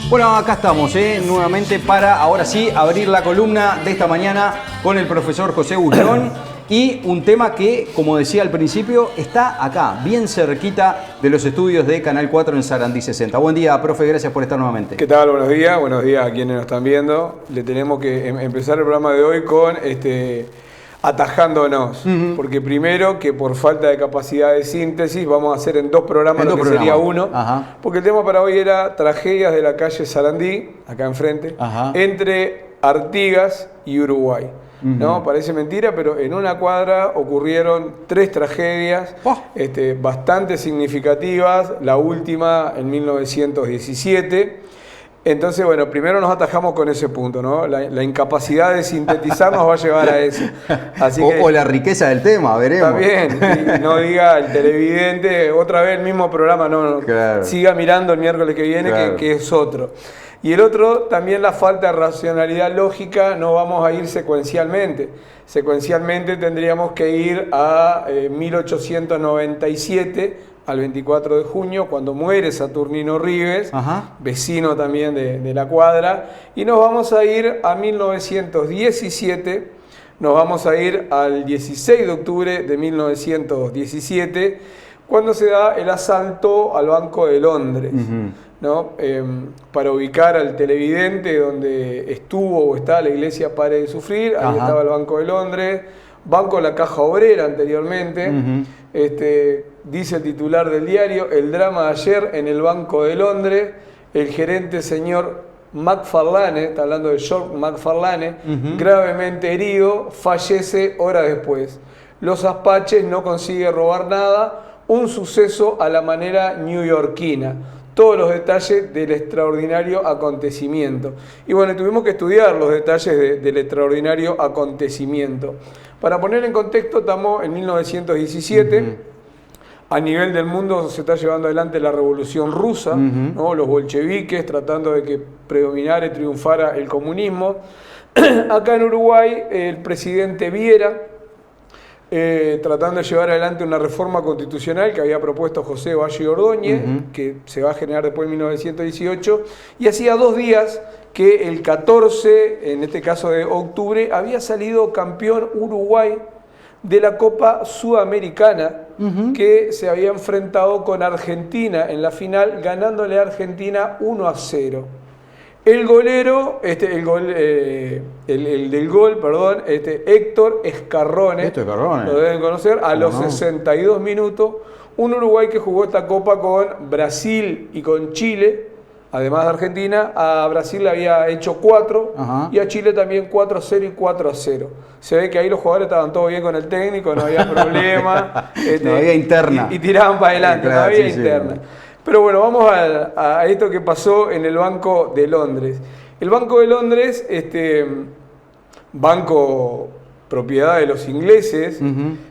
Bueno, acá estamos nuevamente para, ahora sí, abrir la columna de esta mañana con el profesor José Bullón y un tema que, como decía al principio, está acá, bien cerquita de los estudios de Canal 4 en Sarandí 60. Buen día, profe, gracias por estar nuevamente. ¿Qué tal? Buenos días a quienes nos están viendo. Le tenemos que empezar el programa de hoy con atajándonos, porque primero que por falta de capacidad de síntesis vamos a hacer en dos programas lo que sería uno, porque el tema para hoy era tragedias de la calle Sarandí, acá enfrente, entre Artigas y Uruguay. ¿No? Parece mentira, pero en una cuadra ocurrieron 3 tragedias bastante significativas, la última en 1917. Entonces, bueno, primero nos atajamos con ese punto, ¿no? La incapacidad de sintetizar nos va a llevar a eso. Así o la riqueza del tema, veremos. También, y no diga el televidente, otra vez el mismo programa, no, claro. Siga mirando el miércoles que viene, claro, que es otro. Y el otro, también la falta de racionalidad lógica, no vamos a ir secuencialmente. Secuencialmente tendríamos que ir a 1897, al 24 de junio, cuando muere Saturnino Rives, vecino también de la cuadra, y nos vamos a ir a 1917, nos vamos a ir al 16 de octubre de 1917, cuando se da el asalto al Banco de Londres, ¿no? Para ubicar al televidente donde estuvo o está la iglesia Pare de Sufrir, ahí estaba el Banco de Londres, Banco de la Caja Obrera anteriormente. Dice el titular del diario: el drama de ayer en el Banco de Londres, el gerente señor McFarlane, está hablando de George McFarlane, gravemente herido, fallece horas después. Los Apaches no consiguen robar nada, un suceso a la manera neoyorquina. Todos los detalles del extraordinario acontecimiento. Y bueno, tuvimos que estudiar los detalles del extraordinario acontecimiento. Para poner en contexto, estamos en 1917. A nivel del mundo se está llevando adelante la Revolución Rusa, ¿no? Los bolcheviques tratando de que predominara y triunfara el comunismo. Acá en Uruguay, el presidente Viera, tratando de llevar adelante una reforma constitucional que había propuesto José Valle Ordóñez, que se va a generar después en 1918, y hacía 2 días que el 14, en este caso de octubre, había salido campeón Uruguay de la Copa Sudamericana, que se había enfrentado con Argentina en la final, ganándole a Argentina 1-0. El golero, el del gol, perdón, Héctor Escarrone, lo deben conocer, a los 62 minutos, un Uruguay que jugó esta copa con Brasil y con Chile, además de Argentina. A Brasil le había hecho 4 y a Chile también 4-0 y 4-0. Se ve que ahí los jugadores estaban todo bien con el técnico, no había problema. No había interna. Y tiraban para adelante, claro, no había interna. Sí. Pero bueno, vamos a esto que pasó en el Banco de Londres. El Banco de Londres, banco propiedad de los ingleses,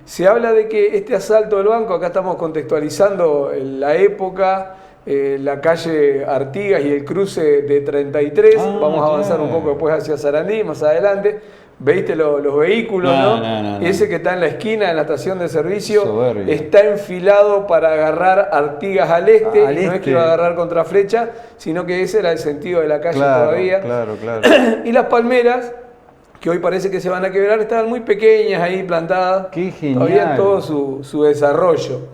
se habla de que este asalto del banco, acá estamos contextualizando la época, la calle Artigas y el cruce de 33, vamos a avanzar un poco después hacia Sarandí, más adelante. ¿Veiste los vehículos, no? Ese que está en la esquina, en la estación de servicio, soberbio, está enfilado para agarrar Artigas al este, y no es que iba a agarrar contra Flecha, sino que ese era el sentido de la calle todavía. Claro. Y las palmeras, que hoy parece que se van a quebrar, estaban muy pequeñas ahí plantadas. ¡Qué genial! Todavía todo su desarrollo.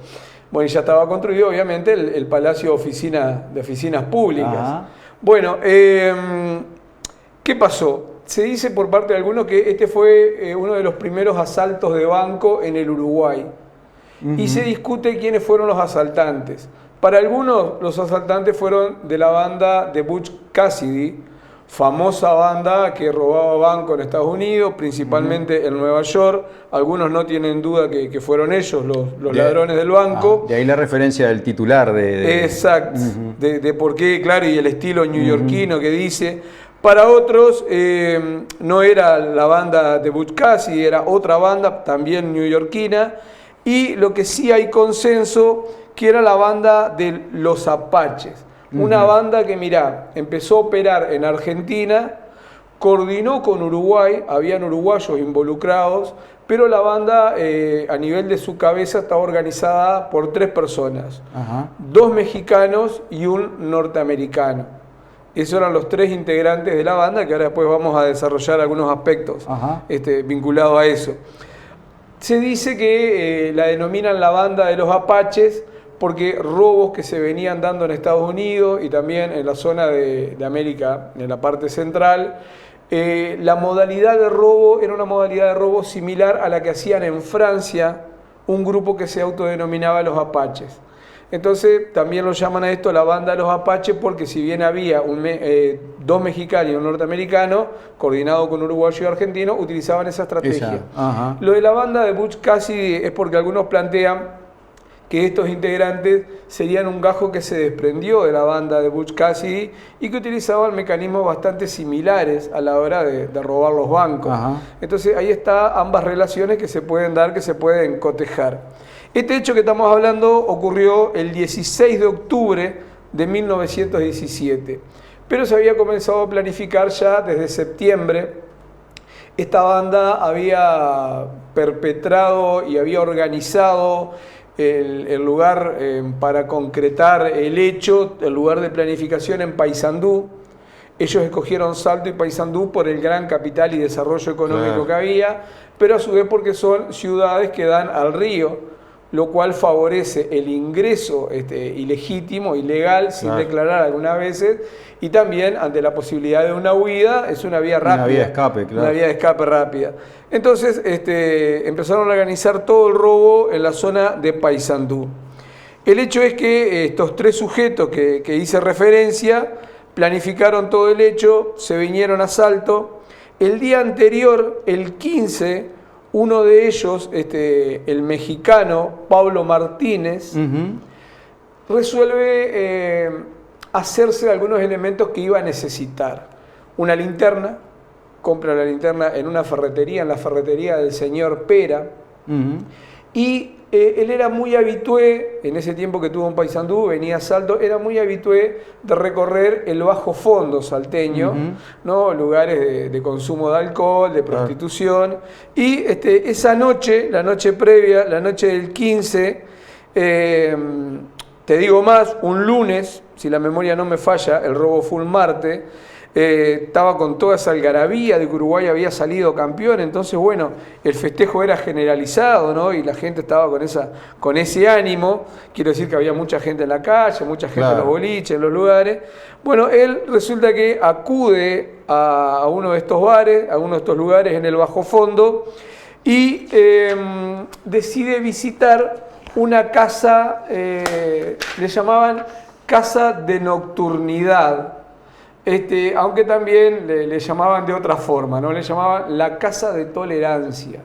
Bueno, y ya estaba construido, obviamente, el Palacio de Oficinas Públicas. Bueno, ¿qué pasó? Se dice por parte de algunos que este fue uno de los primeros asaltos de banco en el Uruguay. Y se discute quiénes fueron los asaltantes. Para algunos, los asaltantes fueron de la banda de Butch Cassidy, famosa banda que robaba bancos en Estados Unidos, principalmente en Nueva York. Algunos no tienen duda que fueron ellos los ladrones del banco. De ahí la referencia del titular Exacto, de por qué, claro, y el estilo neoyorquino que dice. Para otros no era la banda de Butch Cassidy, era otra banda también neoyorquina, y lo que sí hay consenso, que era la banda de los Apaches. Una banda que, mirá, empezó a operar en Argentina, coordinó con Uruguay, habían uruguayos involucrados, pero la banda a nivel de su cabeza estaba organizada por 3 personas, 2 mexicanos y un norteamericano. Esos eran los 3 integrantes de la banda, que ahora después vamos a desarrollar algunos aspectos vinculados a eso. Se dice que la denominan la banda de los Apaches porque robos que se venían dando en Estados Unidos y también en la zona de América, en la parte central, la modalidad de robo era una modalidad de robo similar a la que hacían en Francia un grupo que se autodenominaba los Apaches. Entonces también lo llaman a esto la banda de los Apaches porque si bien había 2 mexicanos y un norteamericano, coordinado con uruguayo y argentino, utilizaban esa estrategia. Lo de la banda de Butch Cassidy es porque algunos plantean que estos integrantes serían un gajo que se desprendió de la banda de Butch Cassidy y que utilizaban mecanismos bastante similares a la hora de robar los bancos. Entonces ahí está ambas relaciones que se pueden dar, que se pueden cotejar. Este hecho que estamos hablando ocurrió el 16 de octubre de 1917, pero se había comenzado a planificar ya desde septiembre. Esta banda había perpetrado y había organizado el lugar para concretar el hecho, el lugar de planificación en Paysandú. Ellos escogieron Salto y Paysandú por el gran capital y desarrollo económico que había, pero a su vez porque son ciudades que dan al río, lo cual favorece el ingreso ilegítimo, ilegal, sin declarar algunas veces, y también ante la posibilidad de una huida, es una vía rápida. Una vía de escape, claro. Una vía de escape rápida. Entonces empezaron a organizar todo el robo en la zona de Paysandú. El hecho es que estos 3 sujetos que hice referencia planificaron todo el hecho, se vinieron a Salto. El día anterior, el 15, uno de ellos, el mexicano Pablo Martínez, resuelve hacerse algunos elementos que iba a necesitar. Una linterna, compra la linterna en una ferretería, en la ferretería del señor Pera, y él era muy habitué, en ese tiempo que tuvo en Paysandú, venía a Salto, era muy habitué de recorrer el bajo fondo salteño, ¿no? Lugares de consumo de alcohol, de prostitución, y esa noche, la noche previa, la noche del 15, te digo más, un lunes, si la memoria no me falla, el robo fue un martes, estaba con toda esa algarabía de que Uruguay había salido campeón, entonces bueno, el festejo era generalizado, ¿no? Y la gente estaba con ese ánimo. Quiero decir que había mucha gente en la calle, mucha gente en los boliches, en los lugares. Bueno, él resulta que acude a uno de estos bares, a uno de estos lugares en el bajo fondo, y decide visitar una casa, le llamaban casa de nocturnidad. Aunque también le llamaban de otra forma, ¿no? Le llamaban la Casa de Tolerancia.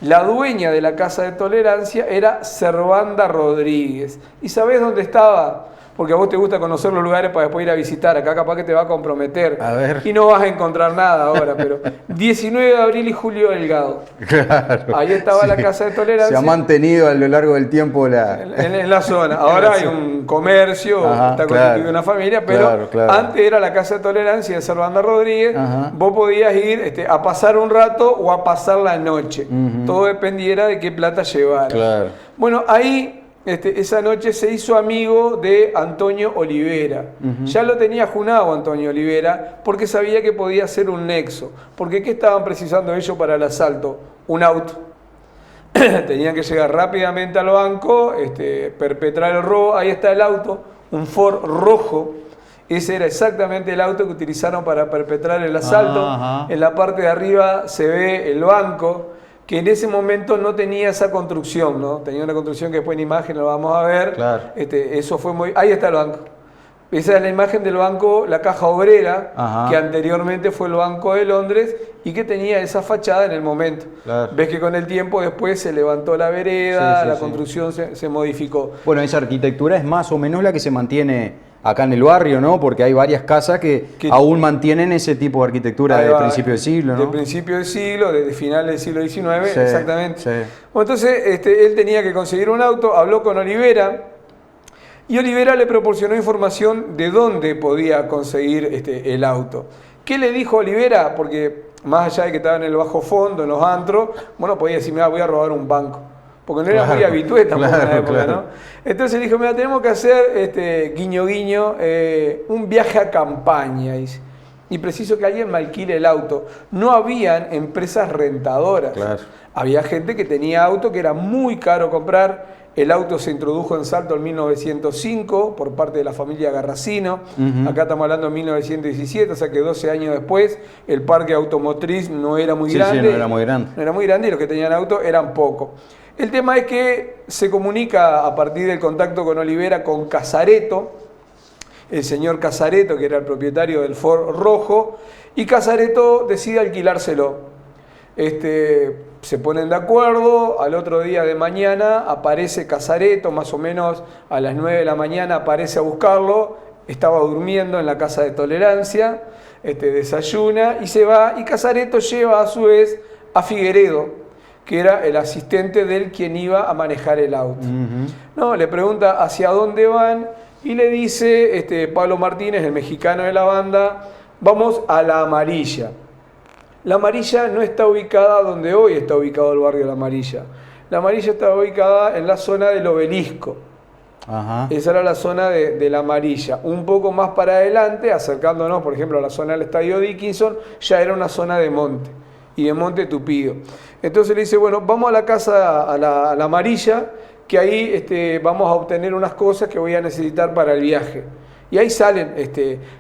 La dueña de la Casa de Tolerancia era Servanda Rodríguez. ¿Y sabés dónde estaba? Porque a vos te gusta conocer los lugares para después ir a visitar. Acá capaz que te va a comprometer. A ver. Y no vas a encontrar nada ahora, pero 19 de abril y Julio Delgado. Claro. Ahí estaba la Casa de Tolerancia. Se ha mantenido a lo largo del tiempo en la zona. Ahora hay un comercio, está constituida una familia, pero antes era la Casa de Tolerancia de Servanda Rodríguez. Vos podías ir a pasar un rato o a pasar la noche. Todo dependiera de qué plata llevaras. Bueno, ahí esa noche se hizo amigo de Antonio Olivera. Ya lo tenía junado Antonio Olivera porque sabía que podía ser un nexo. Porque ¿qué estaban precisando ellos para el asalto? Un auto. Tenían que llegar rápidamente al banco, perpetrar el robo. Ahí está el auto, un Ford rojo. Ese era exactamente el auto que utilizaron para perpetrar el asalto. En la parte de arriba se ve el banco, que en ese momento no tenía esa construcción, ¿no? Tenía una construcción que después en imagen lo vamos a ver. Eso fue muy... Ahí está el banco. Esa es la imagen del banco, la Caja Obrera, que anteriormente fue el Banco de Londres y que tenía esa fachada en el momento. Ves que con el tiempo después se levantó la vereda, la construcción se modificó. Bueno, esa arquitectura es más o menos la que se mantiene acá en el barrio, ¿no? Porque hay varias casas que aún mantienen ese tipo de arquitectura de principio de siglo, ¿no? De principio del siglo, desde finales del siglo XIX, exactamente. Bueno, entonces él tenía que conseguir un auto, habló con Olivera, y Olivera le proporcionó información de dónde podía conseguir el auto. ¿Qué le dijo Olivera? Porque más allá de que estaba en el bajo fondo, en los antros, bueno, podía decir, mira, voy a robar un banco. porque no era muy habitué tampoco en la época, ¿no? Entonces le dijo, mira, tenemos que hacer, guiño guiño, un viaje a campaña, dice. Y preciso que alguien me alquile el auto. No habían empresas rentadoras. Había gente que tenía auto que era muy caro comprar. El auto se introdujo en Salto en 1905 por parte de la familia Garracino. Acá estamos hablando de 1917, o sea que 12 años después el parque automotriz no era muy grande. Sí, no era muy grande. No era muy grande y los que tenían auto eran pocos. El tema es que se comunica a partir del contacto con Olivera con Casareto, el señor Casareto, que era el propietario del Ford rojo, y Casareto decide alquilárselo. Se ponen de acuerdo, al otro día de mañana aparece Casareto, más o menos a las 9 de la mañana aparece a buscarlo, estaba durmiendo en la casa de Tolerancia, desayuna y se va, y Casareto lleva a su vez a Figueredo, que era el asistente del quien iba a manejar el auto. No, le pregunta hacia dónde van y le dice Pablo Martínez, el mexicano de la banda, vamos a La Amarilla. La Amarilla no está ubicada donde hoy está ubicado el barrio La Amarilla. La Amarilla está ubicada en la zona del Obelisco. Esa era la zona de La Amarilla. Un poco más para adelante, acercándonos, por ejemplo, a la zona del Estadio Dickinson, ya era una zona de monte, y de monte tupido. Entonces le dice, bueno, vamos a la casa, a la Amarilla, que ahí vamos a obtener unas cosas que voy a necesitar para el viaje. Y ahí salen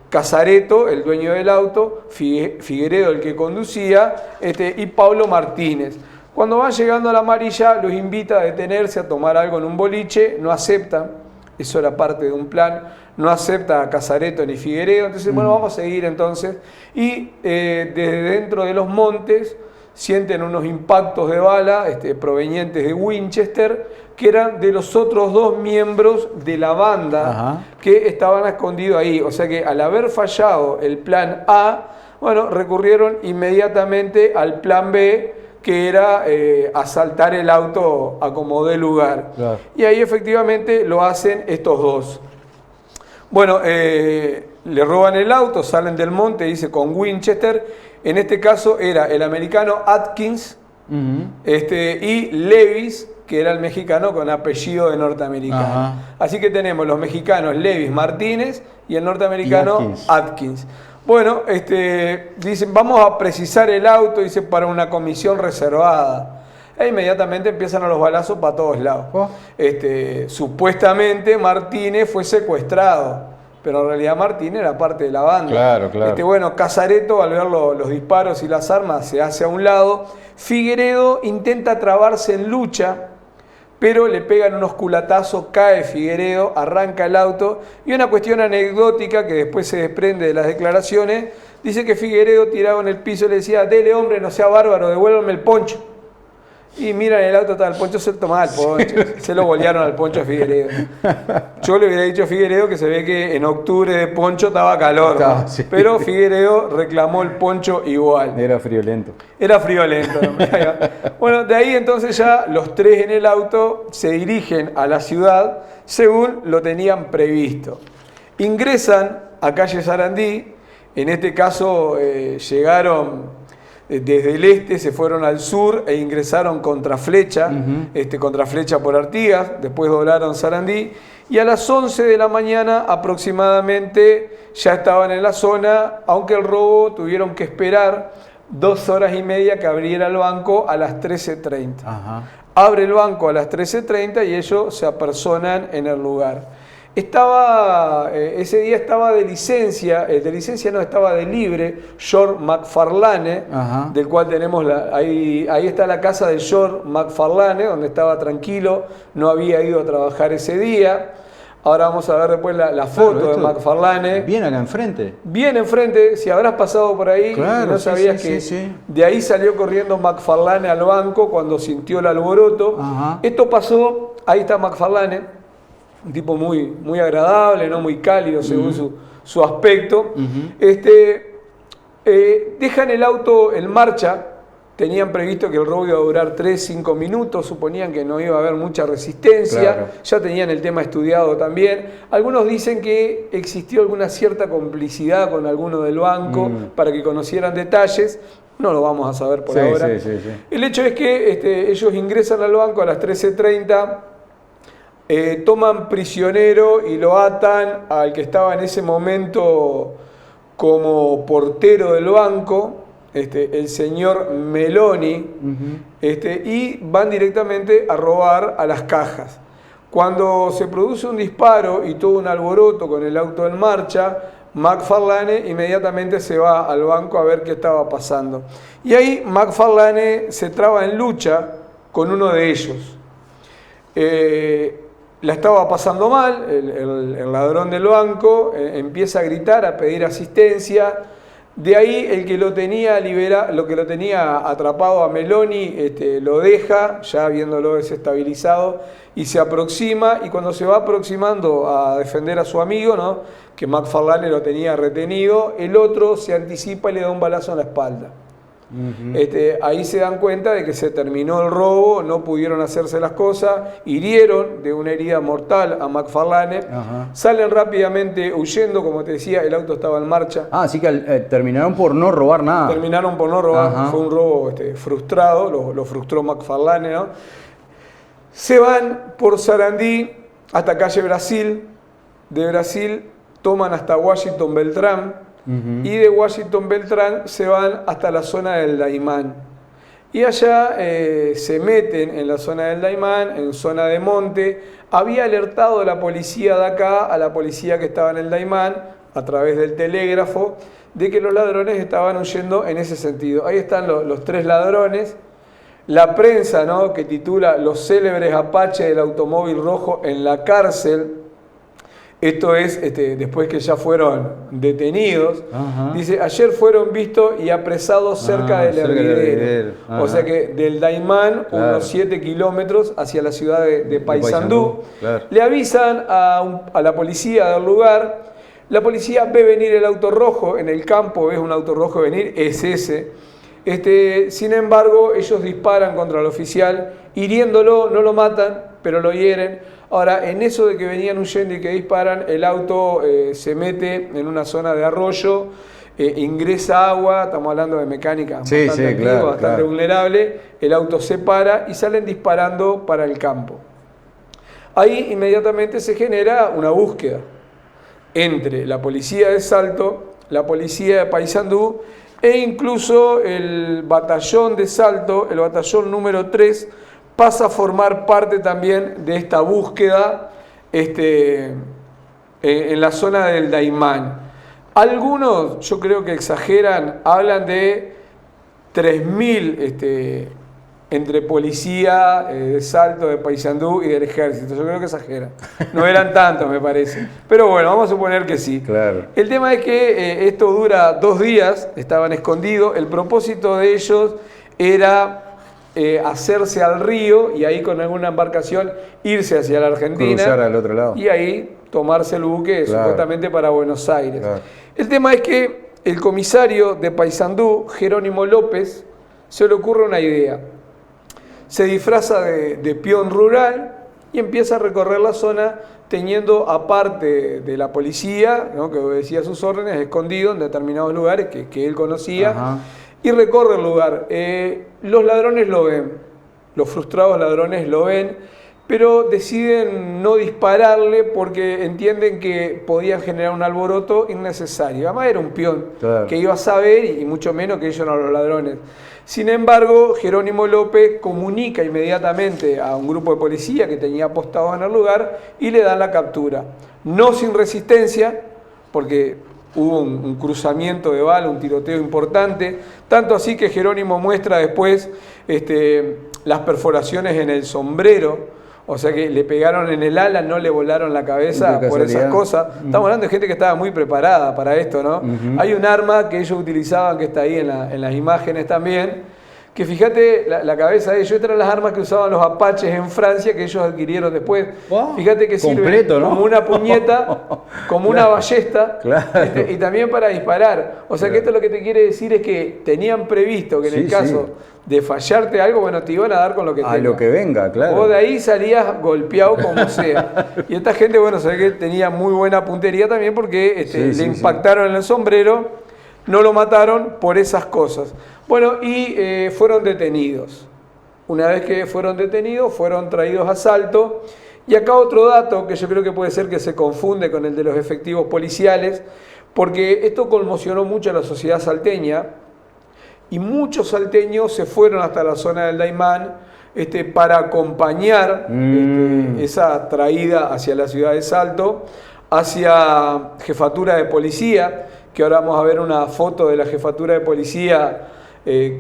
Casareto, el dueño del auto, Figueredo, el que conducía, y Pablo Martínez. Cuando van llegando a La Amarilla, los invita a detenerse, a tomar algo en un boliche, no aceptan, eso era parte de un plan, no acepta a Casareto ni Figueredo, entonces, bueno, vamos a seguir entonces. Y desde dentro de los montes sienten unos impactos de bala provenientes de Winchester, que eran de los otros dos miembros de la banda que estaban escondidos ahí. O sea que al haber fallado el plan A, bueno, recurrieron inmediatamente al plan B, que era asaltar el auto a como dé lugar. Y ahí efectivamente lo hacen estos dos. Bueno, le roban el auto, salen del monte, dice, con Winchester. En este caso era el americano Atkins y Levis, que era el mexicano con apellido de norteamericano. Así que tenemos los mexicanos Levis Martínez y el norteamericano Atkins. Bueno, dicen, vamos a precisar el auto, dice, para una comisión reservada. E inmediatamente empiezan a los balazos para todos lados. Supuestamente Martínez fue secuestrado, pero en realidad Martínez era parte de la banda. Bueno, Casareto, al ver los disparos y las armas, se hace a un lado. Figueredo intenta trabarse en lucha, pero le pegan unos culatazos, cae Figueredo, arranca el auto. Y una cuestión anecdótica que después se desprende de las declaraciones, dice que Figueredo tirado en el piso le decía, dele hombre, no sea bárbaro, devuélvame el poncho. Y miran el auto, el poncho se tomaba el poncho, se lo bolearon al poncho a Figueredo. Yo le hubiera dicho a Figueredo que se ve que en octubre de poncho estaba calor, ¿no? Pero Figueredo reclamó el poncho igual. Era friolento. Era friolento. Bueno, de ahí entonces ya los tres en el auto se dirigen a la ciudad según lo tenían previsto. Ingresan a calle Sarandí, en este caso llegaron desde el este, se fueron al sur e ingresaron contra Flecha, contra Flecha por Artigas, después doblaron Sarandí, y a las 11 de la mañana aproximadamente ya estaban en la zona, aunque el robo tuvieron que esperar 2 horas y media que abriera el banco a las 13:30. Abre el banco a las 13:30 y ellos se apersonan en el lugar. Ese día estaba de licencia, estaba de libre, George McFarlane, del cual tenemos, ahí está la casa de George McFarlane, donde estaba tranquilo, no había ido a trabajar ese día. Ahora vamos a ver después la foto de McFarlane. Bien acá enfrente. Bien enfrente, si habrás pasado por ahí, no sabías que de ahí salió corriendo McFarlane al banco cuando sintió el alboroto. Esto pasó, ahí está McFarlane. Un tipo muy, muy agradable, ¿no? Muy cálido según su aspecto. Dejan el auto en marcha, tenían previsto que el robo iba a durar 3-5 minutos, suponían que no iba a haber mucha resistencia, ya tenían el tema estudiado también. Algunos dicen que existió alguna cierta complicidad con alguno del banco para que conocieran detalles. no lo vamos a saber por ahora. El hecho es que ellos ingresan al banco a las 13:30, toman prisionero y lo atan al que estaba en ese momento como portero del banco, el señor Meloni, y van directamente a robar a las cajas. Cuando se produce un disparo y todo un alboroto con el auto en marcha, McFarlane inmediatamente se va al banco a ver qué estaba pasando. Y ahí McFarlane se traba en lucha con uno de ellos. La estaba pasando mal, el ladrón del banco empieza a gritar, a pedir asistencia. De ahí el que lo tenía atrapado a Meloni lo deja, ya viéndolo desestabilizado, y se aproxima, y cuando se va aproximando a defender a su amigo, ¿no?, que McFarlane lo tenía retenido, el otro se anticipa y le da un balazo en la espalda. Ahí se dan cuenta de que se terminó el robo, no pudieron hacerse las cosas, hirieron de una herida mortal a McFarlane, salen rápidamente huyendo, como te decía, el auto estaba en marcha. Así que terminaron por no robar nada. Terminaron por no robar, fue un robo frustrado, lo frustró McFarlane, ¿no? Se van por Sarandí hasta calle Brasil, de Brasil toman hasta Washington Beltrán, y de Washington Beltrán se van hasta la zona del Daymán. Y allá se meten en la zona del Daymán, en zona de monte. Había alertado la policía de acá a la policía que estaba en el Daymán, a través del telégrafo, de que los ladrones estaban huyendo en ese sentido. Ahí están los tres ladrones. La prensa, ¿no?, que titula "Los célebres Apache del automóvil rojo en la cárcel". Esto es después que ya fueron detenidos. Dice: ayer fueron vistos y apresados cerca del hervidero. O sea que del Daymán, unos 7 kilómetros hacia la ciudad de Paysandú. Le avisan a la policía del lugar. La policía ve venir el auto rojo en el campo, ves un auto rojo venir, es ese. Sin embargo, ellos disparan contra el oficial, hiriéndolo, no lo matan, pero lo hieren. Ahora, en eso de que venían huyendo y que disparan, el auto se mete en una zona de arroyo, ingresa agua, estamos hablando de mecánica bastante antigua, bastante vulnerable, el auto se para y salen disparando para el campo. Ahí inmediatamente se genera una búsqueda entre la policía de Salto, la policía de Paysandú e incluso el batallón de Salto, el batallón número 3, pasa a formar parte también de esta búsqueda en la zona del Daymán. Algunos, yo creo que exageran, hablan de 3.000 entre policía de Salto, de Paysandú y del ejército. Yo creo que exageran. No eran tantos, me parece. Pero bueno, vamos a suponer que sí. El tema es que esto dura 2 días, estaban escondidos. El propósito de ellos era hacerse al río y ahí con alguna embarcación irse hacia la Argentina, cruzar al otro lado, y ahí tomarse el buque supuestamente para Buenos Aires. El tema es que el comisario de Paysandú, Jerónimo López, se le ocurre una idea. Se disfraza de peón rural y empieza a recorrer la zona teniendo, aparte de la policía, ¿no?, que obedecía sus órdenes, escondido en determinados lugares que él conocía. Y recorre el lugar. Los ladrones lo ven, los frustrados ladrones lo ven, pero deciden no dispararle porque entienden que podían generar un alboroto innecesario. Además era un peón que iba a saber, y mucho menos que ellos no los ladrones. Sin embargo, Jerónimo López comunica inmediatamente a un grupo de policía que tenía apostados en el lugar y le dan la captura. No sin resistencia, porque hubo un cruzamiento de bala, un tiroteo importante, tanto así que Jerónimo muestra después las perforaciones en el sombrero, o sea que le pegaron en el ala, no le volaron la cabeza por esas cosas. Estamos hablando de gente que estaba muy preparada para esto, ¿no? Hay un arma que ellos utilizaban, que está ahí en las imágenes también, que fíjate la cabeza de ellos. Estas eran las armas que usaban los apaches en Francia, que ellos adquirieron después. Fíjate que sirve, ¿no?, como una puñeta, como una ballesta, y también para disparar. O sea que esto lo que te quiere decir es que tenían previsto que en el caso de fallarte algo, bueno, te iban a dar con lo que tengas. A lo que venga, claro. Vos de ahí salías golpeado como sea. Y esta gente, bueno, se ve que tenía muy buena puntería también porque le impactaron en el sombrero, no lo mataron por esas cosas. Bueno, y fueron detenidos. Una vez que fueron detenidos, fueron traídos a Salto. Y acá otro dato que yo creo que puede ser que se confunde con el de los efectivos policiales, porque esto conmocionó mucho a la sociedad salteña y muchos salteños se fueron hasta la zona del Daymán para acompañar esa traída hacia la ciudad de Salto, hacia jefatura de policía, que ahora vamos a ver una foto de la jefatura de policía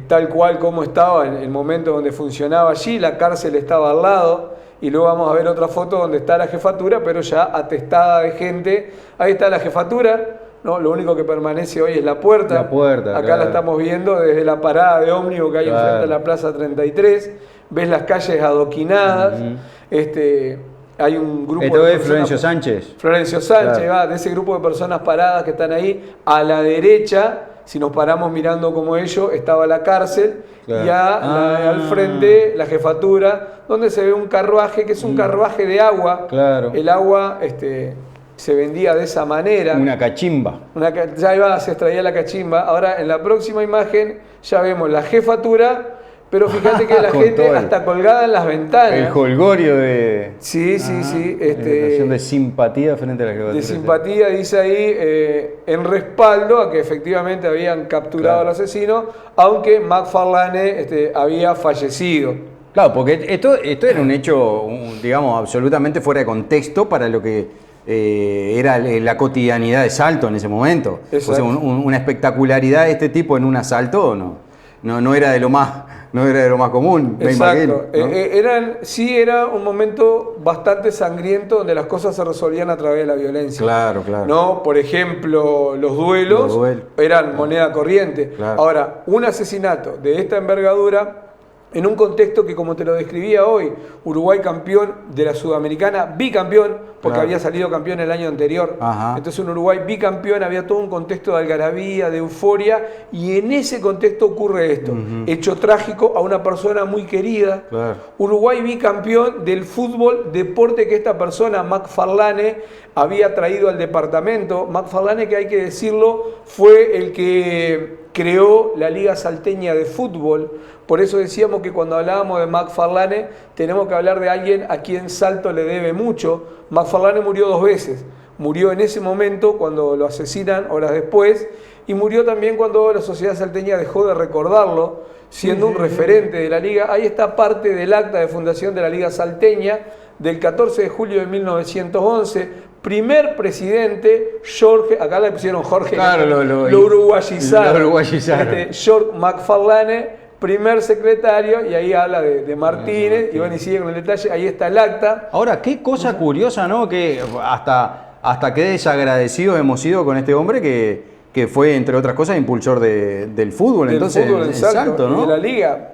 tal cual como estaba en el momento donde funcionaba allí, la cárcel estaba al lado. Y luego vamos a ver otra foto donde está la jefatura, pero ya atestada de gente. Ahí está la jefatura, ¿no? Lo único que permanece hoy es la puerta. La puerta, acá claro. La estamos viendo desde la parada de ómnibus que hay enfrente a la Plaza 33. Ves las calles adoquinadas. Hay un grupo Esto de es Florencio Sánchez. Florencio Sánchez, claro. De ese grupo de personas paradas que están ahí. A la derecha, si nos paramos mirando como ellos, estaba la cárcel. Claro. Y al frente la jefatura, donde se ve un carruaje, que es un carruaje de agua. Claro. El agua se vendía de esa manera. Una cachimba. Ya se extraía la cachimba. Ahora en la próxima imagen ya vemos la jefatura, pero fíjate que la gente hasta colgada en las ventanas. El jolgorio de... Sí. de simpatía frente a la jefatura. De simpatía, dice ahí, en respaldo a que efectivamente habían capturado al asesino, aunque McFarlane había fallecido. Claro, porque esto era un hecho, digamos, absolutamente fuera de contexto para lo que era la cotidianidad de Salto en ese momento. Exacto. O sea, una espectacularidad de este tipo en un asalto no era de lo más común, me imagino, ¿no? Era un momento bastante sangriento donde las cosas se resolvían a través de la violencia. Claro. ¿No? Por ejemplo, los duelos eran moneda corriente. Claro. Ahora, un asesinato de esta envergadura, en un contexto que, como te lo describía hoy, Uruguay campeón de la Sudamericana, bicampeón, porque había salido campeón el año anterior. Ajá. Entonces un Uruguay bicampeón, había todo un contexto de algarabía, de euforia, y en ese contexto ocurre esto. Hecho trágico a una persona muy querida. Claro. Uruguay bicampeón del fútbol, deporte que esta persona, McFarlane, había traído al departamento. McFarlane, que hay que decirlo, fue el que creó la Liga Salteña de Fútbol. Por eso decíamos que cuando hablábamos de McFarlane tenemos que hablar de alguien a quien Salto le debe mucho. McFarlane murió 2 veces. Murió en ese momento cuando lo asesinan, horas después, y murió también cuando la sociedad salteña dejó de recordarlo, siendo un referente de la Liga. Ahí está parte del acta de fundación de la Liga Salteña del 14 de julio de 1911. Primer presidente, Jorge, acá le pusieron Jorge, claro, lo uruguayizaron. George McFarlane, primer secretario, y ahí habla de Martínez, y bueno, y sigue con el detalle, ahí está el acta. Ahora, qué cosa curiosa, ¿no? Que hasta qué desagradecidos hemos sido con este hombre que fue, entre otras cosas, impulsor del fútbol, entonces, fútbol en Salto, ¿no? Y de la Liga.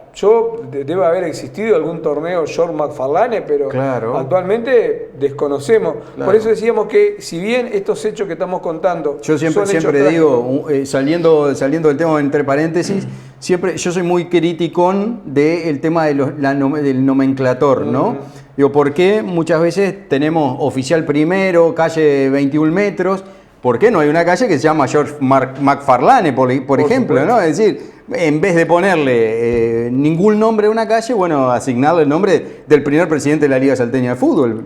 Debe haber existido algún torneo George McFarlane, pero actualmente desconocemos. Claro. Por eso decíamos que, si bien estos hechos que estamos contando... Yo siempre digo, saliendo del tema entre paréntesis, yo soy muy crítico del tema del nomenclator, ¿no? Digo, ¿por qué muchas veces tenemos oficial primero, calle 21 metros? ¿Por qué no hay una calle que se llama George McFarlane, por ejemplo, ¿no? Es decir, en vez de ponerle ningún nombre a una calle, bueno, asignarle el nombre del primer presidente de la Liga Salteña de Fútbol,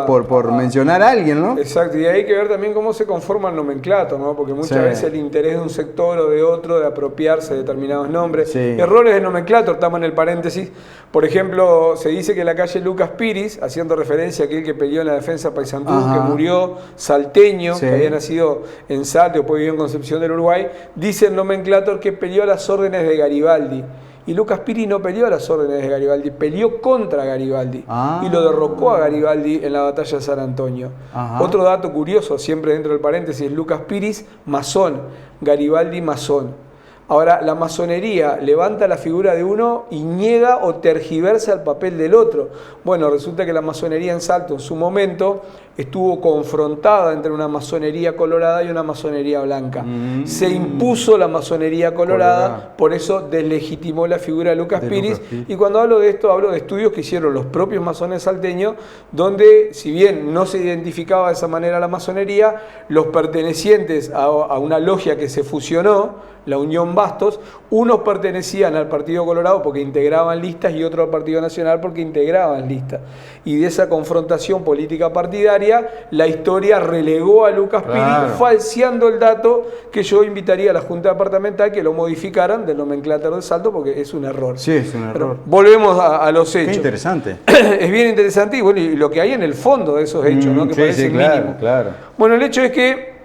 por mencionar a alguien, ¿no? Exacto, y hay que ver también cómo se conforma el nomenclato, ¿no? Porque muchas veces el interés de un sector o de otro de apropiarse de determinados nombres. Errores de nomenclato, estamos en el paréntesis. Por ejemplo, se dice que la calle Lucas Piris, haciendo referencia a aquel que peleó en la defensa Paysandú, que murió salteño, que había nacido en Salto, después vivió en Concepción del Uruguay, dice el nomenclator que peleó a las órdenes de Garibaldi. Y Lucas Piris no peleó a las órdenes de Garibaldi, peleó contra Garibaldi y lo derrocó a Garibaldi en la batalla de San Antonio. Otro dato curioso, siempre dentro del paréntesis, Lucas Piris, masón, Garibaldi, masón. Ahora, la masonería levanta la figura de uno y niega o tergiversa el papel del otro. Bueno, resulta que la masonería en Salto en su momento estuvo confrontada entre una masonería colorada y una masonería blanca. Se impuso la masonería colorada, por eso deslegitimó la figura de Lucas Piris. Y cuando hablo de esto, hablo de estudios que hicieron los propios masones salteños, donde, si bien no se identificaba de esa manera la masonería, los pertenecientes a una logia que se fusionó, la Unión Bastos, unos pertenecían al Partido Colorado porque integraban listas y otros al Partido Nacional porque integraban listas. Y de esa confrontación política partidaria, la historia relegó a Lucas Piris, falseando el dato que yo invitaría a la Junta Departamental que lo modificaran del nomenclátor de Salto porque es un error. Sí, es un error. Pero volvemos a los hechos. Qué interesante. Es bien interesante y, bueno, y lo que hay en el fondo de esos hechos, ¿no? Que parece mínimo. Claro. Bueno, el hecho es que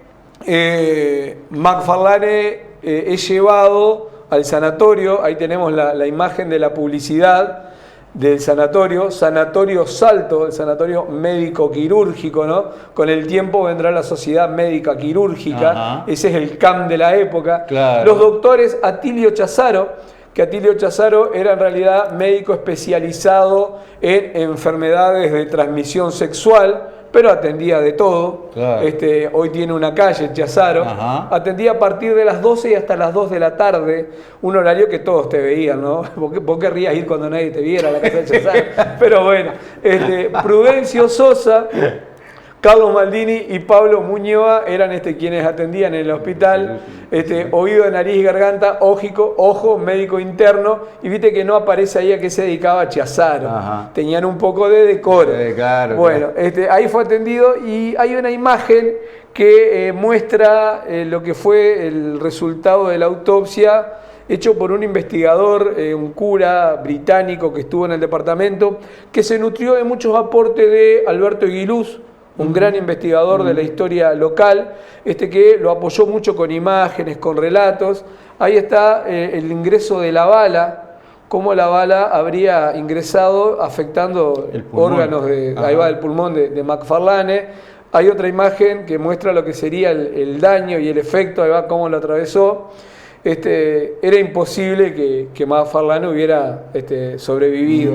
McFarlane es llevado al sanatorio. Ahí tenemos la imagen de la publicidad del sanatorio Salto, el sanatorio médico-quirúrgico, ¿no? Con el tiempo vendrá la Sociedad Médica Quirúrgica, ese es el CAM de la época. Claro. Los doctores Atilio Chazaro, que Atilio Chazaro era en realidad médico especializado en enfermedades de transmisión sexual, pero atendía de todo. Claro. Hoy tiene una calle, Chazaro. Atendía a partir de las 12 y hasta las 2 de la tarde, un horario que todos te veían, ¿no? Vos querrías ir cuando nadie te viera a la casa de Chazaro. Pero bueno, Prudencio Sosa, Carlos Maldini y Pablo Muñoa eran quienes atendían en el hospital. Oído, nariz, garganta, ojo, médico interno. Y viste que no aparece ahí a qué se dedicaba Chazaro. Tenían un poco de decoro. Claro, bueno, ahí fue atendido y hay una imagen que muestra lo que fue el resultado de la autopsia hecho por un investigador, un cura británico que estuvo en el departamento, que se nutrió de muchos aportes de Alberto Aguiluz, un gran investigador de la historia local, que lo apoyó mucho con imágenes, con relatos. Ahí está el ingreso de la bala, cómo la bala habría ingresado afectando órganos del pulmón de McFarlane. Hay otra imagen que muestra lo que sería el daño y el efecto, ahí va cómo lo atravesó. Era imposible que McFarlane hubiera sobrevivido.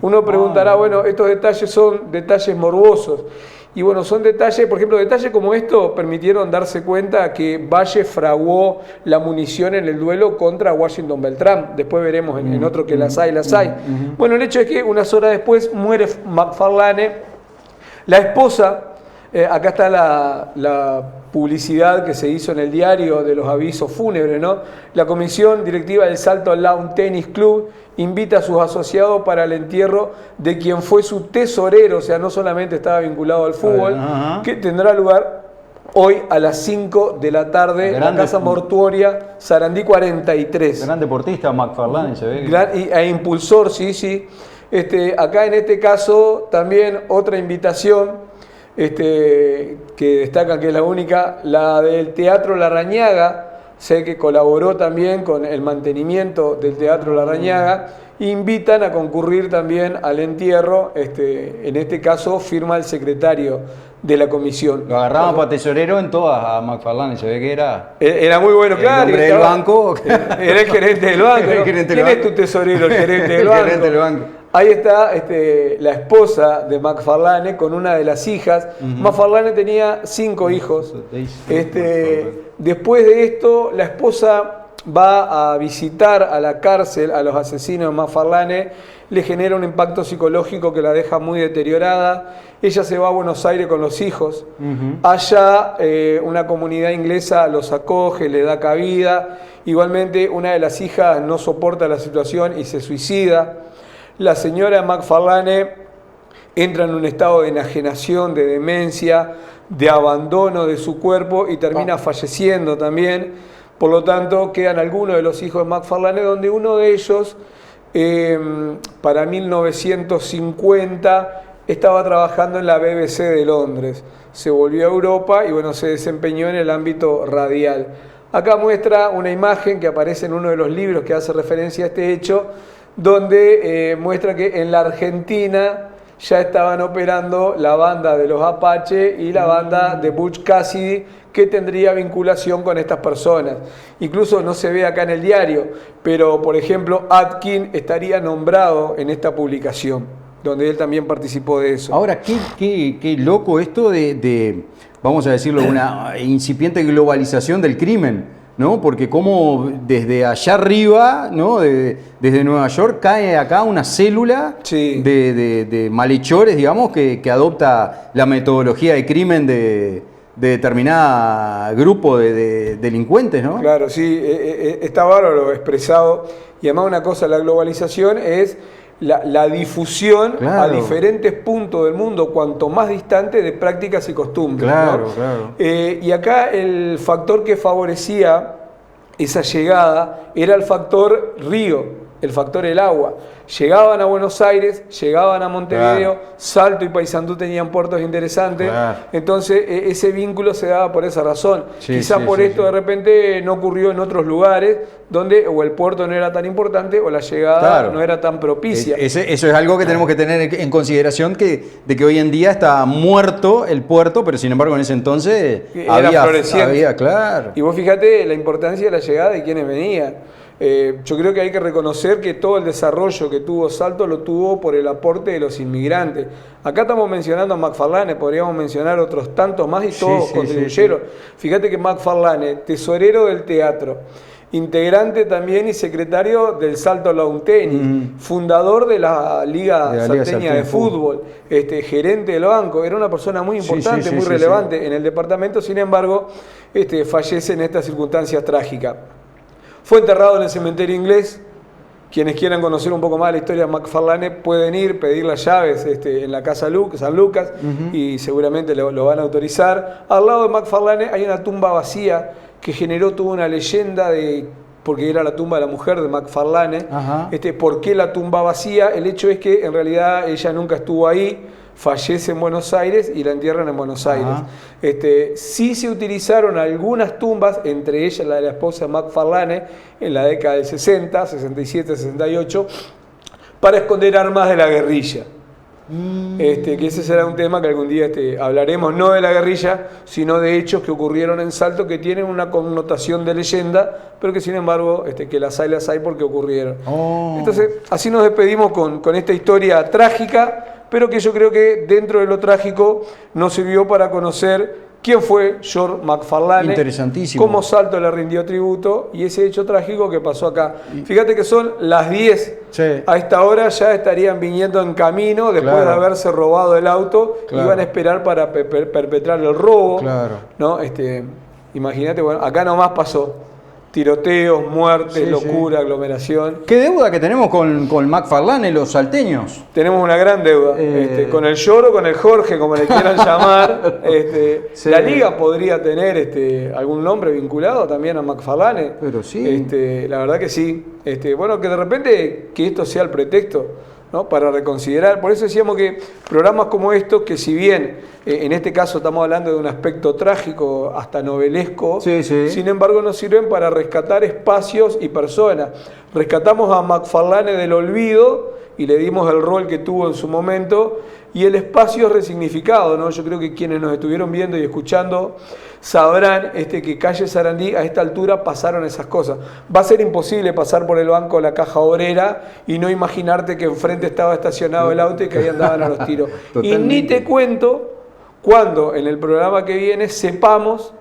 Uno preguntará, bueno, estos detalles son detalles morbosos. Y bueno, son detalles, por ejemplo, detalles como esto permitieron darse cuenta que Valle fraguó la munición en el duelo contra Washington Beltrán. Después veremos en otro que las hay. Bueno, el hecho es que unas horas después muere McFarlane. La esposa, acá está la publicidad que se hizo en el diario de los avisos fúnebres, ¿no? La comisión directiva del Salto Lawn Tennis Club invita a sus asociados para el entierro de quien fue su tesorero, o sea, no solamente estaba vinculado al fútbol, que tendrá lugar hoy a las 5 de la tarde en la Casa Mortuoria Sarandí 43. Gran deportista McFarlane, se ve. E impulsor, sí. Acá en este caso también otra invitación que destacan que es la única, la del Teatro Larrañaga. Sé que colaboró también con el mantenimiento del Teatro Larrañaga. Invitan a concurrir también al entierro. En este caso firma el secretario de la comisión. Lo agarraban para tesorero en todas a McFarlane, se ve que era muy bueno, claro. El hombre del banco. Era el gerente del banco. ¿Quién es tu tesorero? El gerente del banco. El gerente del banco. Ahí está la esposa de McFarlane con una de las hijas. McFarlane tenía 5 hijos. Después de esto, la esposa va a visitar a la cárcel a los asesinos de McFarlane, le genera un impacto psicológico que la deja muy deteriorada. Ella se va a Buenos Aires con los hijos. Allá una comunidad inglesa los acoge, le da cabida. Igualmente una de las hijas no soporta la situación y se suicida. La señora McFarlane entra en un estado de enajenación, de demencia, de abandono de su cuerpo y termina falleciendo también. Por lo tanto, quedan algunos de los hijos de McFarlane, donde uno de ellos, para 1950, estaba trabajando en la BBC de Londres. Se volvió a Europa y bueno, se desempeñó en el ámbito radial. Acá muestra una imagen que aparece en uno de los libros que hace referencia a este hecho, donde muestra que en la Argentina ya estaban operando la banda de los Apache y la banda de Butch Cassidy, que tendría vinculación con estas personas. Incluso no se ve acá en el diario, pero por ejemplo Atkin estaría nombrado en esta publicación, donde él también participó de eso. Ahora, qué loco esto de, vamos a decirlo, una incipiente globalización del crimen, ¿no? Porque como desde allá arriba, ¿no? Desde Nueva York cae acá una célula sí. de malhechores, digamos, que adopta la metodología de crimen de determinado grupo de delincuentes, ¿no? Claro, sí, está bárbaro expresado. Y además una cosa, la globalización es la difusión a diferentes puntos del mundo, cuanto más distante, de prácticas y costumbres. Claro, ¿no? claro. Y acá el factor que favorecía esa llegada era el factor río, el factor el agua. Llegaban a Buenos Aires, llegaban a Montevideo, Salto y Paysandú tenían puertos interesantes, entonces ese vínculo se daba por esa razón. Quizás por esto de repente no ocurrió en otros lugares donde o el puerto no era tan importante o la llegada no era tan propicia. Eso es algo que tenemos que tener en consideración, de que hoy en día está muerto el puerto, pero sin embargo en ese entonces era floreciente. Claro. Y vos fíjate la importancia de la llegada y quiénes venían. Yo creo que hay que reconocer que todo el desarrollo que tuvo Salto lo tuvo por el aporte de los inmigrantes. Acá estamos mencionando a McFarlane, podríamos mencionar otros tantos más y todos contribuyeron. Fíjate que McFarlane, tesorero del teatro, integrante también y secretario del Salto Lawn Tennis, fundador de la Liga Salteña de Fútbol, gerente del banco, era una persona muy importante, muy relevante en el departamento, sin embargo, fallece en estas circunstancias trágicas. Fue enterrado en el cementerio inglés. Quienes quieran conocer un poco más la historia de McFarlane pueden ir, pedir las llaves en la casa San Lucas y seguramente lo van a autorizar. Al lado de McFarlane hay una tumba vacía que generó toda una leyenda porque era la tumba de la mujer de McFarlane. ¿Por qué la tumba vacía? El hecho es que en realidad ella nunca estuvo ahí, fallece en Buenos Aires y la entierran en Buenos Aires. Sí se utilizaron algunas tumbas, entre ellas la de la esposa de McFarlane, en la década del 60, 67, 68, para esconder armas de la guerrilla. Que ese será un tema que algún día hablaremos, no de la guerrilla, sino de hechos que ocurrieron en Salto que tienen una connotación de leyenda, pero que sin embargo que las hay porque ocurrieron. Entonces, así nos despedimos con esta historia trágica, pero que yo creo que dentro de lo trágico nos sirvió para conocer quién fue George McFarlane, interesantísimo, cómo Salto le rindió tributo y ese hecho trágico que pasó acá. Fíjate que son las 10, a esta hora ya estarían viniendo en camino después de haberse robado el auto, iban a esperar para perpetrar el robo. ¿No? Imagínate, bueno, acá nomás pasó. Tiroteos, muertes, locura, aglomeración. ¿Qué deuda que tenemos con McFarlane, los salteños? Tenemos una gran deuda. Con el Lloro, con el Jorge, como le quieran llamar. La Liga podría tener algún nombre vinculado también a McFarlane. Pero sí. La verdad que sí. Bueno, que de repente que esto sea el pretexto, ¿no? Para reconsiderar. Por eso decíamos que programas como estos, que si bien en este caso estamos hablando de un aspecto trágico hasta novelesco, sin embargo nos sirven para rescatar espacios y personas. Rescatamos a McFarlane del olvido y le dimos el rol que tuvo en su momento, y el espacio es resignificado, ¿no? Yo creo que quienes nos estuvieron viendo y escuchando sabrán que calle Sarandí a esta altura pasaron esas cosas. Va a ser imposible pasar por el banco de la Caja Obrera y no imaginarte que enfrente estaba estacionado el auto y que ahí andaban a los tiros. Y ni te cuento cuando en el programa que viene sepamos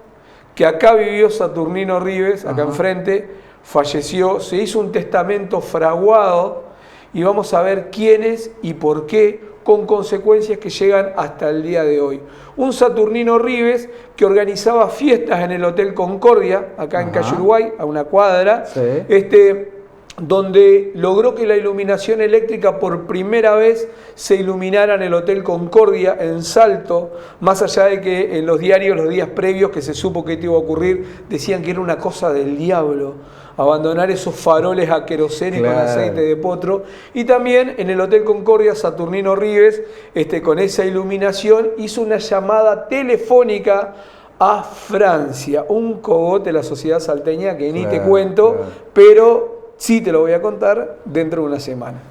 que acá vivió Saturnino Rives, acá enfrente, falleció, se hizo un testamento fraguado y vamos a ver quiénes y por qué, con consecuencias que llegan hasta el día de hoy. Un Saturnino Rives que organizaba fiestas en el Hotel Concordia, acá en Calle Uruguay, a una cuadra, donde logró que la iluminación eléctrica por primera vez se iluminara en el Hotel Concordia en Salto, más allá de que en los diarios, los días previos que se supo que esto iba a ocurrir, decían que era una cosa del diablo abandonar esos faroles a queroseno y con aceite de potro. Y también en el Hotel Concordia, Saturnino Rives, con esa iluminación, hizo una llamada telefónica a Francia, un cogote de la sociedad salteña que ni te cuento, pero sí te lo voy a contar dentro de una semana.